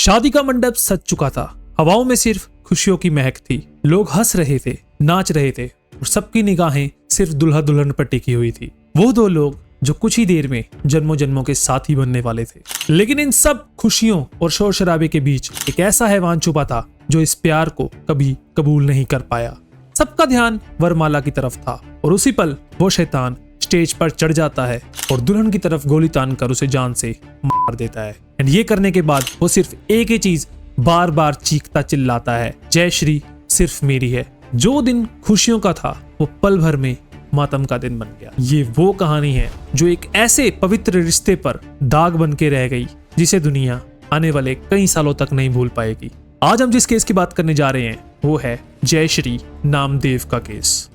शादी का मंडप सज चुका था। हवाओं में सिर्फ खुशियों की महक थी। लोग हंस रहे थे, नाच रहे थे और सबकी निगाहें सिर्फ दुल्हा दुल्हन पर टिकी हुई थी। वो दो लोग जो कुछ ही देर में जन्मों जन्मों के साथी बनने वाले थे। लेकिन इन सब खुशियों और शोर शराबे के बीच एक ऐसा हैवान छुपा था जो इस प्यार को कभी कबूल नहीं कर पाया। सबका ध्यान वरमाला की तरफ था और उसी पल वो शैतान स्टेज पर चढ़ जाता है और दुल्हन की तरफ गोली तानकर उसे जान से मार देता है। एंड ये करने के बाद वो सिर्फ एक ही चीज बार बार चीखता चिल्लाता है, जय श्री सिर्फ मेरी है। जो दिन खुशियों का था वो पल भर में मातम का दिन बन गया। ये वो कहानी है जो एक ऐसे पवित्र रिश्ते पर दाग बन के रह गई जिसे दुनिया आने वाले कई सालों तक नहीं भूल पाएगी। आज हम जिस केस की बात करने जा रहे हैं वो है जयश्री नामदेव का केस।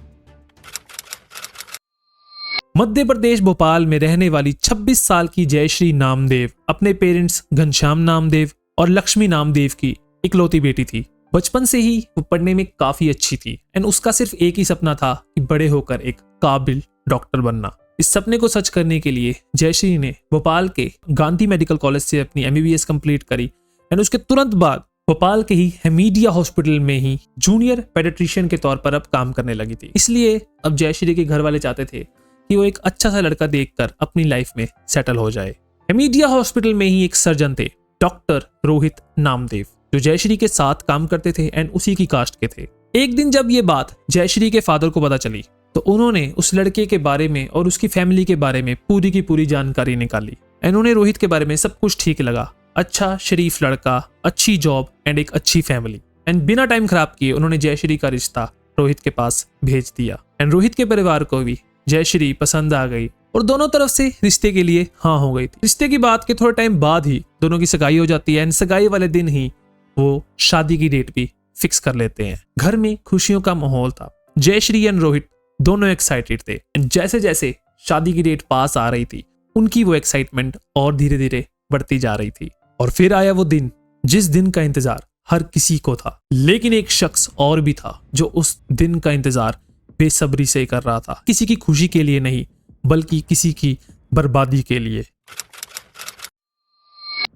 मध्य प्रदेश भोपाल में रहने वाली 26 साल की जयश्री नामदेव अपने पेरेंट्स घनश्याम नामदेव और लक्ष्मी नामदेव की इकलौती बेटी थी। बचपन से ही वो पढ़ने में काफी अच्छी थी एंड उसका सिर्फ एक ही सपना था कि बड़े होकर एक काबिल डॉक्टर बनना। इस सपने को सच करने के लिए जयश्री ने भोपाल के गांधी मेडिकल कॉलेज से अपनी MBBS कंप्लीट करी एंड उसके तुरंत बाद भोपाल के ही हेमीडिया हॉस्पिटल में ही जूनियर पेडिट्रिशियन के तौर पर अब काम करने लगी थी। इसलिए अब जयश्री के घर वाले चाहते थे कि वो एक अच्छा सा लड़का देखकर अपनी लाइफ में सेटल हो जाए। हेमीडिया हॉस्पिटल में ही एक सर्जन थे, डॉक्टर रोहित नामदेव, जो जयश्री के साथ काम करते थे एंड उसी की कास्ट के थे। एक दिन जब ये बात जयश्री के फादर को पता चली तो उन्होंने उस लड़के के बारे में और उसकी फैमिली के बारे में पूरी की पूरी जानकारी निकाली एंड उन्हें रोहित के बारे में सब कुछ ठीक लगा। अच्छा शरीफ लड़का, अच्छी जॉब एंड एक अच्छी फैमिली। एंड बिना टाइम खराब किए उन्होंने जयश्री का रिश्ता रोहित के पास भेज दिया एंड रोहित के परिवार को भी जयश्री पसंद आ गई और दोनों तरफ से रिश्ते के लिए हाँ हो गई थी। रिश्ते की बात के थोड़े टाइम बाद ही दोनों की सगाई हो जाती है एंड सगाई वाले दिन ही वो शादी की डेट भी फिक्स कर लेते हैं। घर में खुशियों का माहौल था। जयश्री एंड रोहित दोनों एक्साइटेड थे एंड जैसे जैसे शादी की डेट पास आ रही थी उनकी वो एक्साइटमेंट और धीरे धीरे बढ़ती जा रही थी। और फिर आया वो दिन जिस दिन का इंतजार हर किसी को था। लेकिन एक शख्स और भी था जो उस दिन का इंतजार बेसब्री से कर रहा था, किसी की खुशी के लिए नहीं बल्कि किसी की बर्बादी के लिए।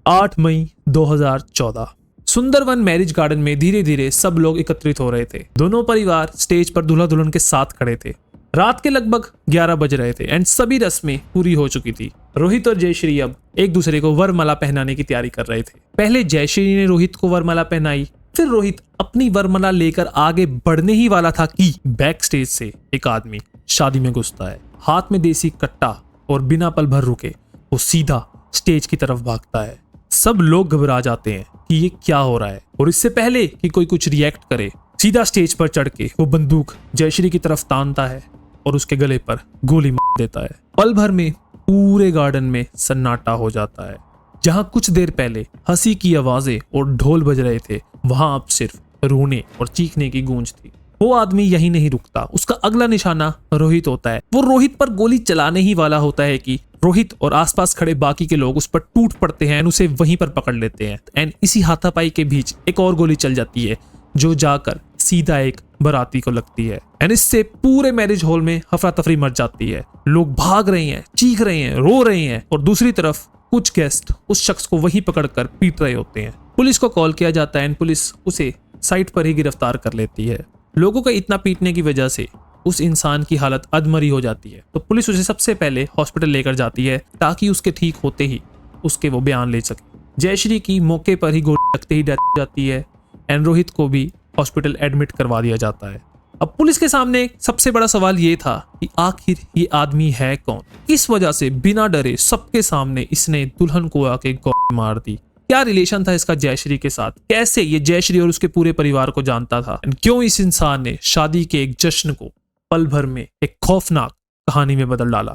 8 मई 2014 सुंदरवन मैरिज गार्डन में धीरे धीरे सब लोग एकत्रित हो रहे थे। दोनों परिवार स्टेज पर दूल्हा दुल्हन के साथ खड़े थे। रात के लगभग 11 बज रहे थे एंड सभी रस्में पूरी हो चुकी थी। रोहित और जयश्री अब एक दूसरे को वरमाला पहनाने की तैयारी कर रहे थे। पहले जयश्री ने रोहित को वरमाला पहनाई, फिर रोहित अपनी वरमाला लेकर आगे बढ़ने ही वाला था कि बैक स्टेज से एक आदमी शादी में घुसता है। हाथ में देसी कट्टा और बिना पल भर रुके वो सीधा स्टेज की तरफ भागता है। सब लोग घबरा जाते हैं कि ये क्या हो रहा है और इससे पहले कि कोई कुछ रिएक्ट करे सीधा स्टेज पर चढ़ के वो बंदूक जयश्री की तरफ तानता है और उसके गले पर गोली मार देता है। पल भर में पूरे गार्डन में सन्नाटा हो जाता है। जहां कुछ देर पहले हंसी की आवाजें और ढोल बज रहे थे वहां अब सिर्फ रोने और चीखने की गूंज थी। वो आदमी यही नहीं रुकता। उसका अगला निशाना रोहित होता है। वो रोहित पर गोली चलाने ही वाला होता है कि रोहित और आसपास खड़े बाकी के लोग उस पर टूट पड़ते हैं एंड उसे वहीं पर पकड़ लेते हैं एंड इसी हाथापाई के बीच एक और गोली चल जाती है जो जाकर सीधा एक बाराती को लगती है एंड इससे पूरे मैरिज हॉल में हफरा तफरी मच जाती है। लोग भाग रहे हैं, चीख रहे हैं, रो रहे हैं और दूसरी तरफ कुछ गेस्ट उस शख्स को वहीं पकड़कर पीट रहे होते हैं। पुलिस को कॉल किया जाता है एंड पुलिस उसे साइट पर ही गिरफ्तार कर लेती है। लोगों का इतना पीटने की वजह से उस इंसान की हालत अधमरी हो जाती है तो पुलिस उसे सबसे पहले हॉस्पिटल लेकर जाती है ताकि उसके ठीक होते ही उसके वो बयान ले सके। जयश्री की मौके पर ही गोली लगते ही डेथ हो जाती है एंड रोहित को भी हॉस्पिटल एडमिट करवा दिया जाता है। अब पुलिस के सामने सबसे बड़ा सवाल ये था कि आखिर ये आदमी है कौन, किस वजह से बिना डरे सबके सामने इसने दुल्हन को आके गोली मार दी। क्या रिलेशन था इसका जयश्री के साथ, कैसे ये जयश्री और उसके पूरे परिवार को जानता था, क्यों इस इंसान ने शादी के एक जश्न को पल भर में एक खौफनाक कहानी में बदल डाला।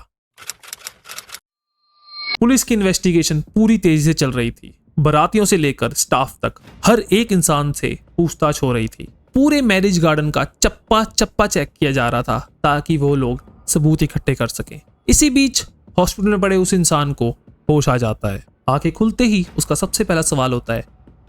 पुलिस की इन्वेस्टिगेशन पूरी तेजी से चल रही थी। बारातियों से लेकर स्टाफ तक हर एक इंसान से पूछताछ हो रही थी। पूरे मैरिज गार्डन का चप्पा चप्पा चेक किया जा रहा था ताकि वो लोग सबूत इकट्ठे कर सकें। इसी बीच हॉस्पिटल में पड़े उस इंसान को होश आ जाता है। आंखें खुलते ही उसका सबसे पहला सवाल होता है,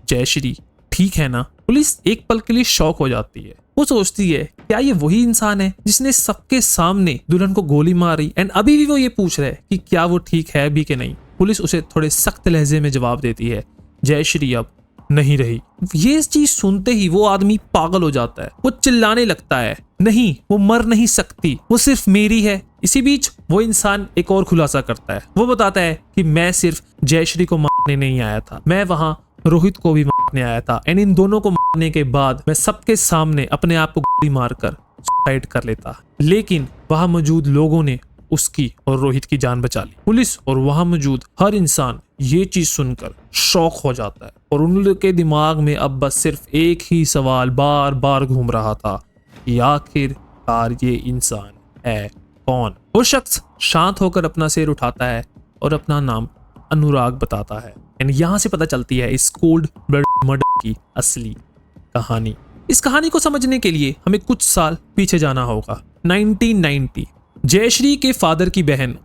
जयश्री ठीक है ना। पुलिस एक पल के लिए शॉक हो जाती है। वो सोचती है क्या ये वही इंसान है जिसने सबके सामने दुल्हन को गोली मारी एंड अभी भी वो ये पूछ रहा है कि क्या वो ठीक है भी कि नहीं। पुलिस उसे थोड़े सख्त लहजे में जवाब देती है, जयश्री अब नहीं रही। ये चीज सुनते ही वो आदमी पागल हो जाता है, वो चिल्लाने लगता है, नहीं वो मर नहीं सकती, वो सिर्फ मेरी है। इसी बीच वो इंसान एक और खुलासा करता है। वो बताता है कि मैं सिर्फ जयश्री को मारने नहीं आया था, मैं वहां रोहित को भी मारने आया था, एंड इन दोनों को मारने के बाद मैं सबके सामने अपने आप को गोली मारकर सुसाइड कर लेता। लेकिन वहां मौजूद लोगों ने उसकी और रोहित की जान बचा ली। पुलिस और वहां मौजूद हर इंसान ये चीज सुनकर शॉक हो जाता है और उनके दिमाग में अब बस सिर्फ एक ही सवाल बार बार घूम रहा था कि आखिरकार ये इंसान है कौन। वो शख्स शांत होकर अपना सिर उठाता है और अपना नाम अनुराग बताता है। एंड यहाँ से पता चलती है इस कोल्ड ब्लड मर्डर की असली कहानी। इस कहानी को समझने के लिए हमें कुछ साल पीछे जाना होगा। 1990 जयश्री के फादर की बहन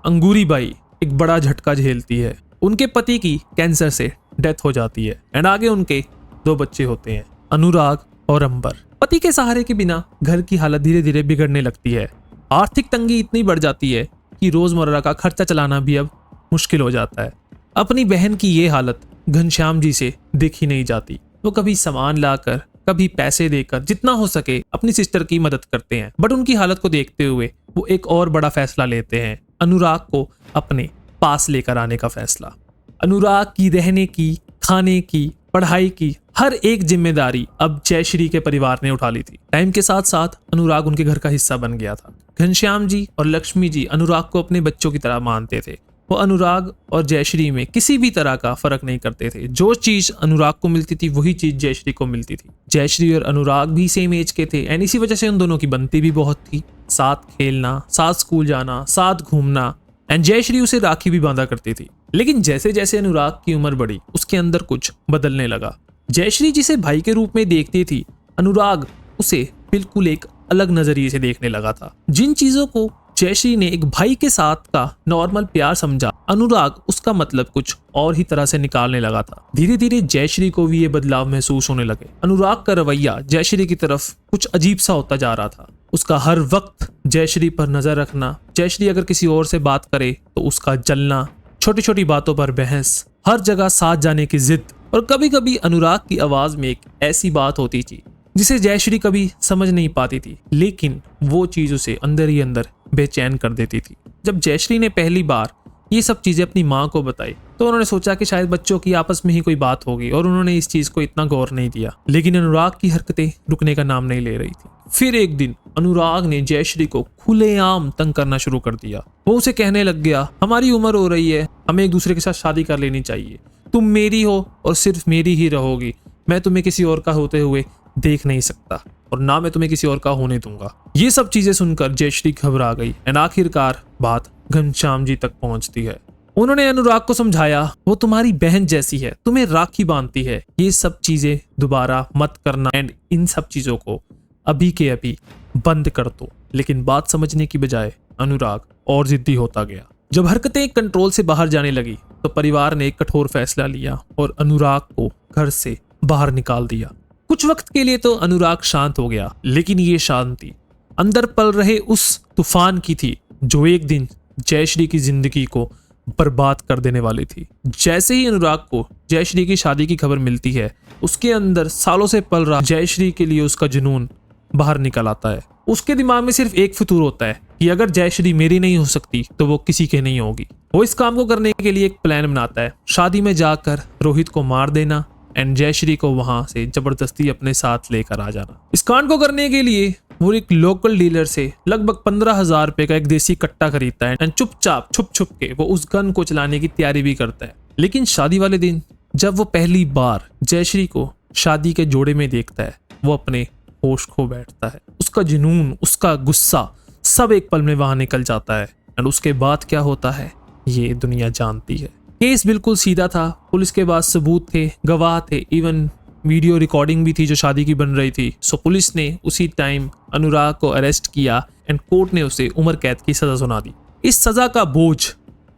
अंगूरी बाई एक बड़ा झटका झेलती है। उनके पति की कैंसर से डेथ हो जाती है एंड आगे उनके 2 बच्चे होते हैं, अनुराग और अंबर। पति के सहारे के बिना घर की हालत धीरे धीरे बिगड़ने लगती है। आर्थिक तंगी इतनी बढ़ जाती है कि रोजमर्रा का खर्चा चलाना भी अब मुश्किल हो जाता है। अपनी बहन की ये हालत घनश्याम जी से देखी नहीं जाती। वो कभी सामान लाकर, कभी पैसे देकर जितना हो सके अपनी सिस्टर की मदद करते हैं। बट उनकी हालत को देखते हुए वो एक और बड़ा फैसला लेते हैं, अनुराग को अपने पास लेकर आने का फैसला। अनुराग की रहने की, खाने की, पढ़ाई की हर एक जिम्मेदारी अब जयश्री के परिवार ने उठा ली थी। टाइम के साथ साथ अनुराग उनके घर का हिस्सा बन गया था। घनश्याम जी और लक्ष्मी जी अनुराग को अपने बच्चों की तरह मानते थे। वो अनुराग और जयश्री में किसी भी तरह का फर्क नहीं करते थे। जो चीज अनुराग को मिलती थी वही चीज जयश्री को मिलती थी। जयश्री और अनुराग भी सेम एज के थे एंड इसी वजह से उन दोनों की बनती भी बहुत थी। साथ खेलना, साथ स्कूल जाना, साथ घूमना, एंड जयश्री उसे राखी भी बांधा करती थी। लेकिन जैसे जैसे अनुराग की उम्र बढ़ी उसके अंदर कुछ बदलने लगा। जयश्री जिसे भाई के रूप में देखती थी, अनुराग उसे बिल्कुल एक अलग नजरिए से देखने लगा था। जिन चीजों को जयश्री ने एक भाई के साथ का नॉर्मल प्यार समझा, अनुराग उसका मतलब कुछ और ही तरह से निकालने लगा था। धीरे धीरे जयश्री को भी ये बदलाव महसूस होने लगे। अनुराग का रवैया जयश्री की तरफ कुछ अजीब सा होता जा रहा था। उसका हर वक्त जयश्री पर नजर रखना, जयश्री अगर किसी और से बात करे तो उसका जलना, छोटी छोटी बातों पर बहस, हर जगह साथ जाने की जिद, और कभी कभी अनुराग की आवाज में एक ऐसी बात होती थी जिसे जयश्री कभी समझ नहीं पाती थी, लेकिन वो चीज उसे अंदर ही अंदर बेचैन कर देती थी। जब जयश्री ने पहली बार ये सब चीजें अपनी माँ को बताई तो उन्होंने सोचा कि शायद बच्चों की आपस में ही कोई बात होगी और उन्होंने इस चीज को इतना गौर नहीं दिया। लेकिन अनुराग की हरकतें रुकने का नाम नहीं ले रही थी। फिर एक दिन अनुराग ने जयश्री को खुलेआम तंग करना शुरू कर दिया। वो उसे कहने लग गया, हमारी उम्र हो रही है, हमें एक दूसरे के साथ शादी कर लेनी चाहिए, तुम मेरी हो और सिर्फ मेरी ही रहोगी, मैं तुम्हें किसी और का होते हुए देख नहीं सकता और ना मैं तुम्हें किसी और का होने दूंगा। ये सब चीजें सुनकर जयश्री घबरा गई एंड आखिरकार बात घनश्याम जी तक पहुंचती है। उन्होंने अनुराग को समझाया, वो तुम्हारी बहन जैसी है, तुम्हें राखी बांधती है, ये सब चीजें दोबारा मत करना एंड इन सब चीजों को अभी के अभी बंद कर दो। लेकिन बात समझने की बजाय अनुराग और जिद्दी होता गया। जब हरकतें कंट्रोल से बाहर जाने लगी तो परिवार ने एक कठोर फैसला लिया और अनुराग को घर से बाहर निकाल दिया। कुछ वक्त के लिए तो अनुराग शांत हो गया, लेकिन ये शांति अंदर पल रहे उस तूफान की थी जो एक दिन जयश्री की जिंदगी को बर्बाद कर देने वाली थी। जैसे ही अनुराग को जयश्री की शादी की खबर मिलती है, उसके अंदर सालों से पल रहा जयश्री के लिए उसका जुनून बाहर निकल आता है। उसके दिमाग में सिर्फ एक फितूर होता है कि अगर जयश्री मेरी नहीं हो सकती तो वो किसी के नहीं होगी। वो इस काम को करने के लिए एक प्लान बनाता है, शादी में जाकर रोहित को मार देना एंड जयश्री को वहां से जबरदस्ती अपने साथ लेकर आ जाना। इस कांड को करने के लिए वो एक लोकल डीलर से लगभग 15,000 रुपए का एक देसी कट्टा खरीदता है एंड चुपचाप छुप के वो उस गन को चलाने की तैयारी भी करता है। लेकिन शादी वाले दिन जब वो पहली बार जयश्री को शादी के जोड़े में देखता है, वो अपने होश खो बैठता है। उसका जुनून, उसका गुस्सा सब एक पल में वहां निकल जाता है एंड उसके बाद क्या होता है ये दुनिया जानती है। केस बिल्कुल सीधा था, पुलिस के पास सबूत थे, गवाह थे, इवन वीडियो रिकॉर्डिंग भी थी जो शादी की बन रही थी। सो पुलिस ने उसी टाइम अनुराग को अरेस्ट किया एंड कोर्ट ने उसे उम्र कैद की सजा सुना दी। इस सजा का बोझ,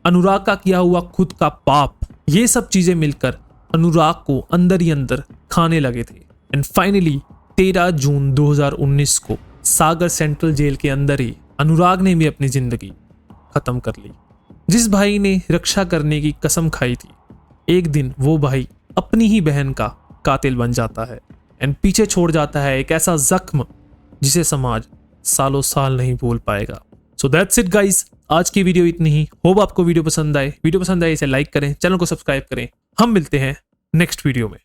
अनुराग का किया हुआ खुद का पाप, ये सब चीजें मिलकर अनुराग को अंदर ही अंदर खाने लगे थे एंड फाइनली 13 जून 2019 को सागर सेंट्रल जेल के अंदर ही अनुराग ने भी अपनी जिंदगी खत्म कर ली। जिस भाई ने रक्षा करने की कसम खाई थी, एक दिन वो भाई अपनी ही बहन का कातिल बन जाता है एंड पीछे छोड़ जाता है एक ऐसा जख्म जिसे समाज सालों साल नहीं भूल पाएगा। सो दैट्स इट गाइस, आज की वीडियो इतनी ही। होप आपको वीडियो पसंद आए। वीडियो पसंद आए इसे लाइक करें, चैनल को सब्सक्राइब करें। हम मिलते हैं नेक्स्ट वीडियो में।